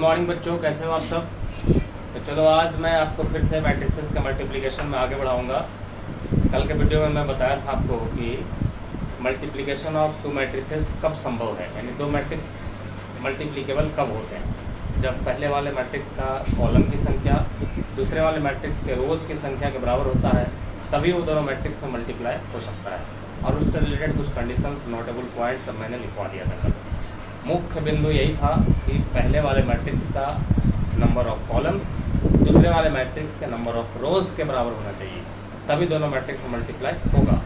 Morning बच्चों, कैसे हो आप सब। तो चलो आज मैं आपको फिर से मैट्रिसेस के मल्टीप्लिकेशन में आगे बढ़ाऊंगा। कल के वीडियो में मैं बताया था आपको कि मल्टीप्लिकेशन ऑफ टू मैट्रिसेस कब संभव है, यानी दो मैट्रिक्स मल्टीप्लिकेबल कब होते हैं। जब पहले वाले मैट्रिक्स का कॉलम की संख्या दूसरे वाले मैट्रिक्स के रोज़ की संख्या के बराबर होता है, तभी वो दोनों मैट्रिक्स में मल्टीप्लाई हो सकता है। और उससे रिलेटेड कुछ कंडीशंस, नोटेबल पॉइंट्स सब मैंने लिखवा दिया था कल। मुख्य बिंदु यही था कि पहले वाले मैट्रिक्स का नंबर ऑफ कॉलम्स दूसरे वाले मैट्रिक्स के नंबर ऑफ रोज़ के बराबर होना चाहिए, तभी दोनों मैट्रिक्स में मल्टीप्लाई होगा।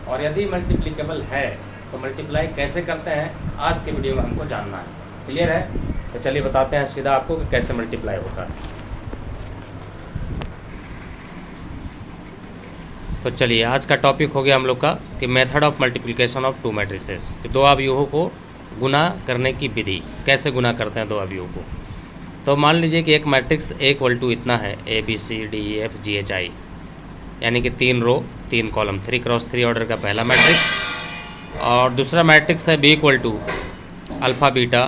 और यदि मल्टीप्लिकेबल है तो मल्टीप्लाई कैसे करते हैं, आज के वीडियो में हमको जानना है। क्लियर है? तो चलिए बताते हैं सीधा आपको कि कैसे मल्टीप्लाई होता है। तो चलिए, आज का टॉपिक हो गया हम लोग का कि method of multiplication of to matrices, दो अवयवों को गुना करने की विधि, कैसे गुना करते हैं दो अवयवों को। तो मान लीजिए कि एक मैट्रिक्स A इक्वल टू इतना है, ABCDEFGHI, यानी कि 3 रो 3 कॉलम, 3x3 ऑर्डर का पहला मैट्रिक्स। और दूसरा मैट्रिक्स है B equal to alpha beta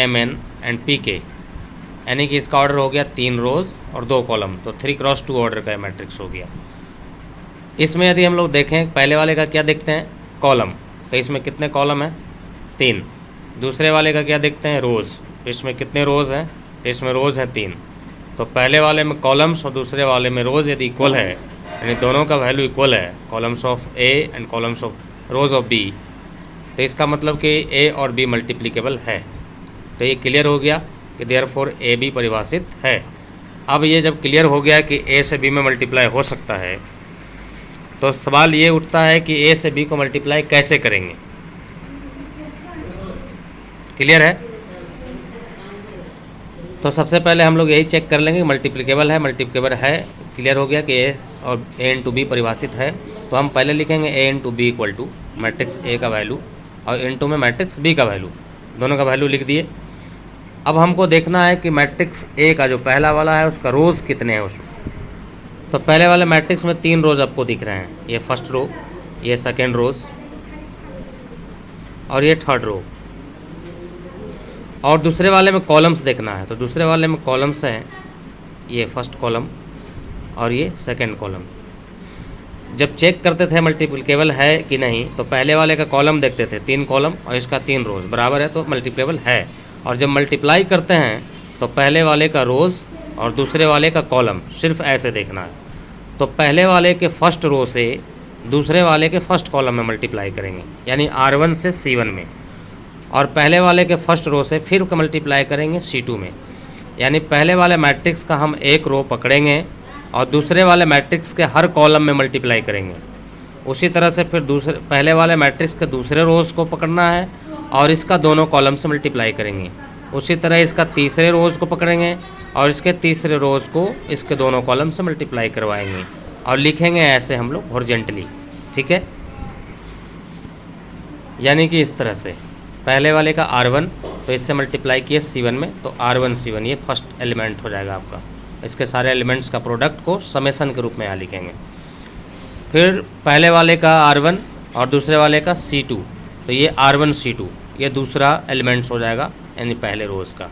MN and PK, यानी कि इसका ऑर्डर हो गया 3 रोज़ और 2 कॉलम, तो 3x2 ऑर्डर का मैट्रिक्स हो गया। इसमें यदि हम लोग देखें पहले वाले का क्या देखते हैं, कॉलम, तो इसमें कितने कॉलम हैं, 3। दूसरे वाले का क्या देखते हैं, रोज़, इसमें कितने रोज़ हैं, इसमें रोज़ हैं 3। तो पहले वाले में कॉलम्स और दूसरे वाले में रोज़ यदि इक्वल है, यानी दोनों का वैल्यू इक्वल है, columns of A and columns of rows of B, तो इसका मतलब कि A और B मल्टीप्लिकेबल है। तो ये क्लियर हो गया कि देयरफॉर AB परिभाषित है। अब ये जब क्लियर हो गया कि A से B में मल्टीप्लाई हो सकता है, तो सवाल ये उठता है कि A से B को मल्टीप्लाई कैसे करेंगे। क्लियर है? तो सबसे पहले हम लोग यही चेक कर लेंगे मल्टीप्लिकेबल है। क्लियर हो गया कि A और A इंटू B परिभाषित है, तो हम पहले लिखेंगे A into B equal to matrix A का वैल्यू और इंटू में मैट्रिक्स B का वैल्यू, दोनों का वैल्यू लिख दिए। अब हमको देखना है कि मैट्रिक्स A का जो पहला वाला है उसका रोज़ कितने हैं उसमें। तो पहले वाले मैट्रिक्स में 3 रोज़ आपको दिख रहे हैं, ये फर्स्ट रो, ये सेकेंड रोज़ और ये थर्ड रो। और दूसरे वाले में कॉलम्स देखना है, तो दूसरे वाले में कॉलम्स हैं, ये फर्स्ट कॉलम और ये सेकंड कॉलम। जब चेक करते थे मल्टीप्लिकेबल है कि नहीं, तो पहले वाले का कॉलम देखते थे, 3 कॉलम और इसका 3 रोज़ बराबर है, तो मल्टीप्लिकेबल है। और जब मल्टीप्लाई करते हैं तो पहले वाले का रोज़ और दूसरे वाले का कॉलम सिर्फ ऐसे देखना है। तो पहले वाले के फर्स्ट रो से दूसरे वाले के फर्स्ट कॉलम में मल्टीप्लाई करेंगे, यानी R1 से C1 में, और पहले वाले के फर्स्ट रो से फिर मल्टीप्लाई करेंगे C2 में। यानी पहले वाले मैट्रिक्स का हम एक रो पकड़ेंगे और दूसरे वाले मैट्रिक्स के हर कॉलम में मल्टीप्लाई करेंगे। उसी तरह से फिर पहले वाले मैट्रिक्स के दूसरे रोज़ को पकड़ना है और इसका दोनों कॉलम से मल्टीप्लाई करेंगे। उसी तरह इसका तीसरे रोज़ को पकड़ेंगे और इसके तीसरे रोज़ को इसके दोनों कॉलम से मल्टीप्लाई करवाएंगे और लिखेंगे ऐसे हम लोग हॉरिजॉन्टली। ठीक है? यानी कि इस तरह से पहले वाले का R1, तो इससे मल्टीप्लाई किए C1 में, तो R1 C1 ये फर्स्ट एलिमेंट हो जाएगा आपका। इसके सारे एलिमेंट्स का प्रोडक्ट को समेसन के रूप में यहाँ लिखेंगे। फिर पहले वाले का R1 और दूसरे वाले का C2, तो ये R1 C2 ये दूसरा एलिमेंट्स हो जाएगा, यानी पहले रोज़ का।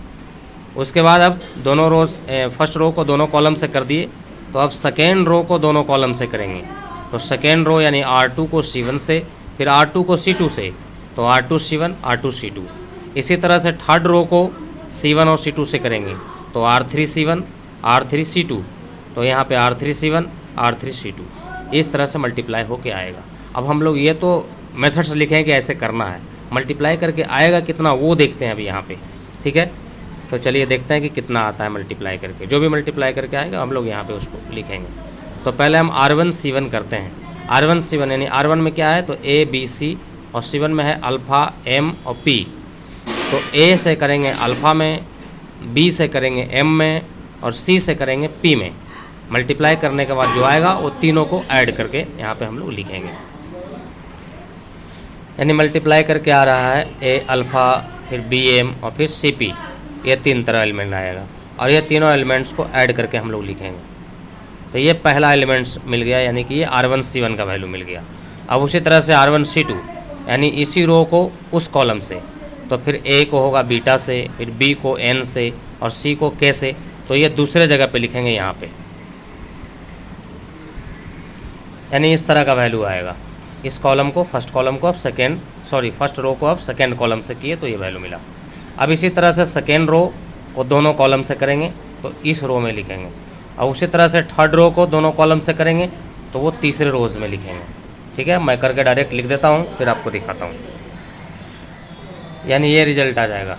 उसके बाद अब दोनों रोज़, फर्स्ट रो को दोनों कॉलम से कर दिए, तो अब सेकेंड रो को दोनों कॉलम से करेंगे। तो सेकेंड रो यानी R2 को C1 से, फिर R2 को C2 से, तो R2 C1 R2 C2। इसी तरह से थर्ड रो को C1 और C2 से करेंगे, तो R3 C1 R3 C2, तो यहाँ पे R3 C1 R3 C2, इस तरह से मल्टीप्लाई होके आएगा। अब हम लोग ये तो मेथड्स लिखें कि ऐसे करना है, मल्टीप्लाई करके आएगा कितना वो देखते हैं अभी यहाँ पे। ठीक है? तो चलिए देखते हैं कि कितना आता है मल्टीप्लाई करके। जो भी मल्टीप्लाई करके आएगा हम लोग यहाँ पे उसको लिखेंगे। तो पहले हम R1 C1 करते हैं। R1 C1 यानी R1 में क्या है, तो A B C और C1 में है अल्फ़ा M और P। तो A से करेंगे अल्फ़ा में, B से करेंगे M में और C से करेंगे P में। मल्टीप्लाई करने के बाद जो आएगा वो तीनों को ऐड करके यहाँ पे हम लोग लिखेंगे। यानी मल्टीप्लाई करके आ रहा है A अल्फ़ा, फिर BM और फिर CP, ये 3 तरह एलिमेंट आएगा और ये तीनों एलिमेंट्स को ऐड करके हम लोग लिखेंगे। तो ये पहला एलिमेंट्स मिल गया, यानी कि ये R1 C1 का वैल्यू मिल गया। अब उसी तरह से R1 C2, यानी इसी रो को उस कॉलम से, तो फिर ए को होगा बीटा से, फिर बी को एन से और सी को के से, तो ये दूसरे जगह पे लिखेंगे यहाँ पे, यानी इस तरह का वैल्यू आएगा। इस कॉलम को फर्स्ट कॉलम को आप फर्स्ट रो को आप सेकेंड कॉलम से किए तो ये वैल्यू मिला। अब इसी तरह से सेकेंड रो को दोनों कॉलम से करेंगे तो इस रो में लिखेंगे, और उसी तरह से थर्ड रो को दोनों कॉलम से करेंगे तो वो तीसरे रोज़ में लिखेंगे। ठीक है, मैं करके डायरेक्ट लिख देता हूँ, फिर आपको दिखाता हूँ। यानी ये रिजल्ट आ जाएगा।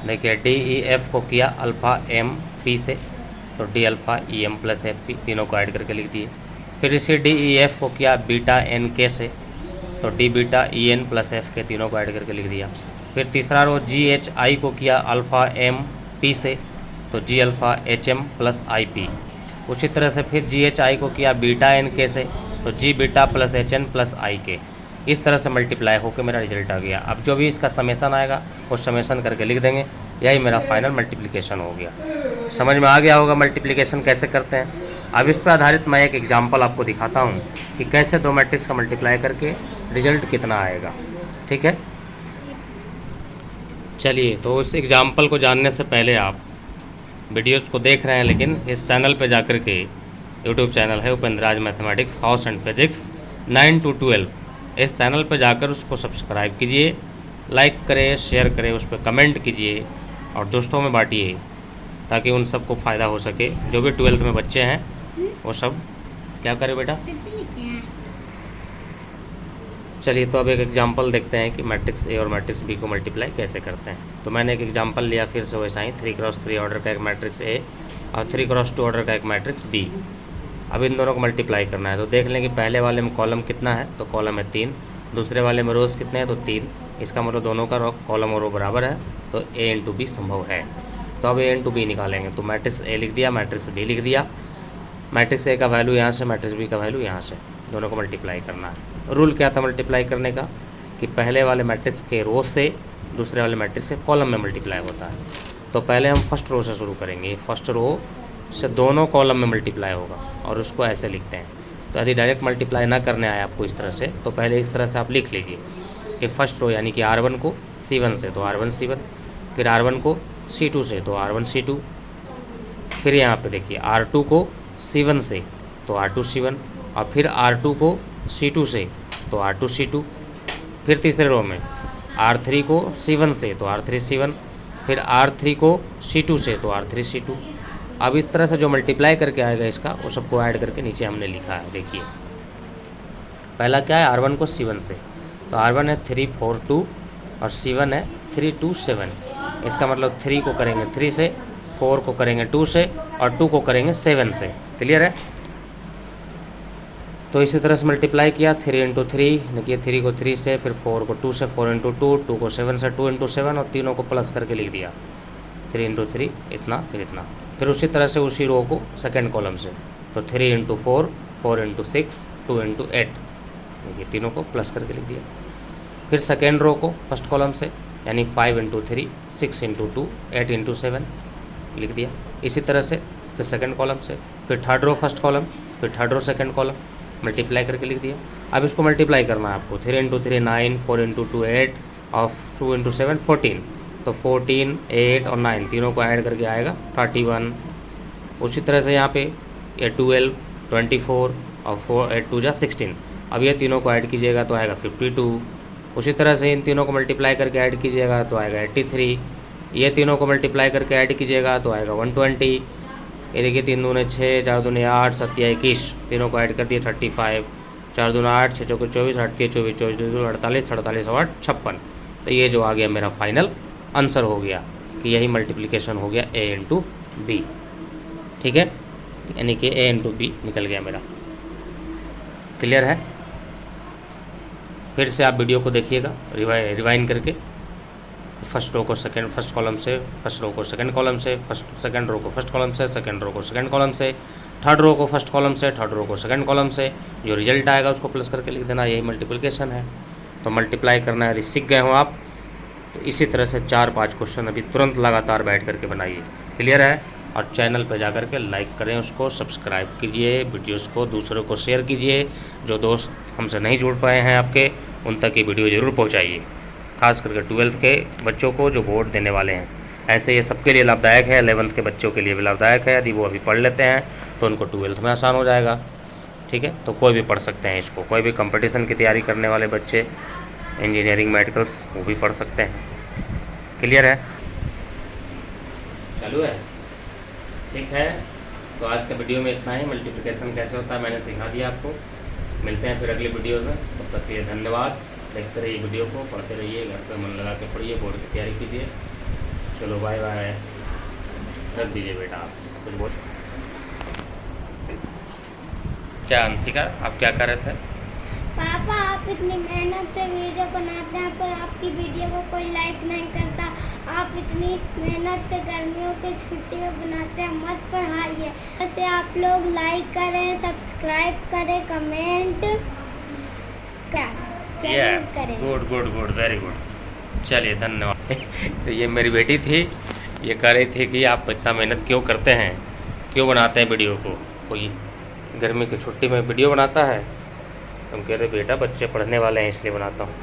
देखिए डी ई एफ को किया अल्फ़ा एम पी से, तो D alpha E M plus F P, तीनों को ऐड करके लिख दिए। फिर इसी डी ई एफ को किया बीटा एन के से, तो D beta E N plus F K, तीनों को ऐड करके लिख दिया। फिर तीसरा रो जी एच आई को किया अल्फ़ा एम पी से, तो G alpha H M plus I P. उसी तरह से फिर जी एच आई को किया बीटा एन के से, तो G beta plus H N plus I K. इस तरह से मल्टीप्लाई होकर मेरा रिजल्ट आ गया। अब जो भी इसका समेसन आएगा वो समेसन करके लिख देंगे, यही मेरा फाइनल मल्टीप्लिकेशन हो गया। समझ में आ गया होगा मल्टीप्लिकेशन कैसे करते हैं। अब इस पर आधारित मैं एक एग्जांपल आपको दिखाता हूँ कि कैसे दो मैट्रिक्स का मल्टीप्लाई करके रिजल्ट कितना आएगा। ठीक है, चलिए तो उस एग्जांपल को जानने से पहले आप वीडियोस को देख रहे हैं, लेकिन इस चैनल पे जाकर के, यूट्यूब चैनल है Upendraraj mathematics house and physics 9 to 12, इस चैनल पे जाकर उसको सब्सक्राइब कीजिए, लाइक करें, शेयर करें, उस पर कमेंट कीजिए और दोस्तों में बांटिए, ताकि उन सबको फ़ायदा हो सके। जो भी 12th में बच्चे हैं वो सब क्या करें बेटा। चलिए तो अब एक एग्जांपल देखते हैं कि मैट्रिक्स ए और मैट्रिक्स बी को मल्टीप्लाई कैसे करते हैं। तो मैंने एक एग्जांपल लिया फिर से वैसा ही, 3x3 ऑर्डर का एक मैट्रिक्स ए और 3x2 ऑर्डर का एक मैट्रिक्स बी। अब इन दोनों को मल्टीप्लाई करना है। तो देख लें कि पहले वाले में कॉलम कितना है, तो कॉलम है 3, दूसरे वाले में रोज़ कितने हैं, तो 3। इसका मतलब दोनों का कॉलम और रो बराबर है, तो ए इंटू बी संभव है। तो अब ए इंटू बी निकालेंगे, तो मैट्रिक्स ए लिख दिया, मैट्रिक्स बी लिख दिया। मैट्रिक्स ए का वैल्यू यहाँ से, मैट्रिक्स बी का वैल्यू यहाँ से, दोनों को मल्टीप्लाई करना है। रूल क्या था मल्टीप्लाई करने का, कि पहले वाले मैट्रिक्स के रो से दूसरे वाले मैट्रिक्स के कॉलम में मल्टीप्लाई होता है। तो पहले हम फर्स्ट रो से शुरू करेंगे, फर्स्ट रो से दोनों कॉलम में मल्टीप्लाई होगा और उसको ऐसे लिखते हैं। तो यदि डायरेक्ट मल्टीप्लाई ना करने आए आपको इस तरह से, तो पहले इस तरह से आप लिख लीजिए कि फर्स्ट रो यानी कि R1 को C1 से, तो R1 C1, फिर R1 को C2 से, तो R1 C2, फिर यहाँ पे देखिए R2 को C1 से, तो R2 C1, और फिर R2 को C2 से, तो R2 C2, फिर तीसरे रो में R3 को C1 से, तो R3 C1, फिर R3 को C2 से, तो R3 C2। अब इस तरह से जो मल्टीप्लाई करके आएगा इसका, वो सबको ऐड करके नीचे हमने लिखा है। देखिए पहला क्या है, R1 को C1 से, तो R1 है 3 4 2 और C1 है 3 2 7। इसका मतलब 3 को करेंगे 3 से, 4 को करेंगे 2 से और 2 को करेंगे 7 से। क्लियर है। तो इसी तरह से मल्टीप्लाई किया, 3 इंटू 3, देखिए 3 को 3 से, फिर 4 को 2 से, 4 इंटू 2, 2 को 7 से, 2 इंटू 7 और तीनों को प्लस करके लिख दिया, 3 इंटू 3 इतना, फिर इतना। फिर उसी तरह से उसी रो को सेकेंड कॉलम से, तो 3 इंटू 4, 4 इंटू 6, 2 इंटू 8, देखिए तीनों को प्लस करके लिख दिया। फिर सेकेंड रो को फर्स्ट कॉलम से, यानी 5 इंटू 3, 6 इंटू 2, 8 इंटू 7 लिख दिया। इसी तरह से फिर सेकेंड कॉलम से, फिर थर्ड रो फर्स्ट कॉलम, फिर third row second column, multiply करके लिख दिया। अब इसको मल्टीप्लाई करना है आपको, 3 इंटू 3 9, 4 इंटू 2 8 और 2 इंटू 7 14, तो 14, 8 और 9 तीनों को ऐड करके आएगा 31। उसी तरह से यहाँ पे ये 12, 24 और 4 8 2 जा 16। अब ये तीनों को ऐड कीजिएगा तो आएगा 52। उसी तरह से इन तीनों को मल्टीप्लाई करके ऐड कीजिएगा तो आएगा 83। ये तीनों को मल्टीप्लाई करके ऐड कीजिएगा तो आएगा 120। ये देखिए 3 दूने 6, 4 दूने 8, 7 21, तीनों को ऐड कर दिए 35, 4 दूना 8, 6 चौके 24, 8 के 24, 24 48, 48 और 56। तो ये जो आ गया मेरा फाइनल आंसर हो गया कि यही मल्टीप्लिकेशन हो गया ए इंटू बी। ठीक है, यानी कि ए इंटू बी निकल गया मेरा। क्लियर है। फिर से आप वीडियो को देखिएगा रिवाइंड करके, फर्स्ट रो को फर्स्ट कॉलम से, फर्स्ट रो को सेकंड कॉलम से, सेकंड रो को फर्स्ट कॉलम से, सेकंड रो को सेकंड कॉलम से, थर्ड रो को फर्स्ट कॉलम से, थर्ड रो को सेकंड कॉलम से, जो रिजल्ट आएगा उसको प्लस करके लिख देना, यही मल्टीप्लिकेशन है। तो मल्टीप्लाई करना यदि सीख गए हो आप, तो इसी तरह से 4-5 क्वेश्चन अभी तुरंत लगातार बैठ करके बनाइए। क्लियर है। और चैनल पर जाकर के लाइक करें, उसको सब्सक्राइब कीजिए, वीडियोस को दूसरों को शेयर कीजिए। जो दोस्त हमसे नहीं जुड़ पाए हैं आपके, उन तक ये वीडियो ज़रूर पहुँचाइए। खास करके 12th के बच्चों को जो बोर्ड देने वाले हैं। ऐसे ये सबके लिए लाभदायक है, 11th के बच्चों के लिए भी लाभदायक है। यदि वो अभी पढ़ लेते हैं तो उनको 12th में आसान हो जाएगा। ठीक है, तो कोई भी पढ़ सकते हैं इसको, कोई भी कंपटीशन की तैयारी करने वाले बच्चे, इंजीनियरिंग मेडिकल्स, वो भी पढ़ सकते हैं। क्लियर है? चालू है? ठीक है, तो आज के वीडियो में इतना ही। मल्टीप्लिकेशन कैसे होता है मैंने सिखा दिया आपको। मिलते हैं फिर अगले वीडियो में, तब तक के लिए धन्यवाद। देखते रहिए वीडियो को, पढ़ते रहिए, घर पर मन लगा के पढ़िए, बोर्ड की तैयारी कीजिए। चलो बाय बाय, रख दीजिए बेटा। आप कुछ बोल, क्या अंशिका आप क्या कर रहे थे? पापा आप इतनी मेहनत से वीडियो बनाते हैं पर आपकी वीडियो को कोई लाइक नहीं करता। आप इतनी मेहनत से गर्मियों की छुट्टी में बनाते हैं, मत पढ़ाइए। वैसे आप लोग लाइक करें, सब्सक्राइब करें, कमेंट करें। Good good good, very good. चलिए धन्यवाद। तो ये मेरी बेटी थी, ये कह रही थी कि आप इतना मेहनत क्यों करते हैं, क्यों बनाते हैं वीडियो को। कोई गर्मी की छुट्टी में वीडियो बनाता है। हम कह रहे बेटा बच्चे पढ़ने वाले हैं इसलिए बनाता हूँ।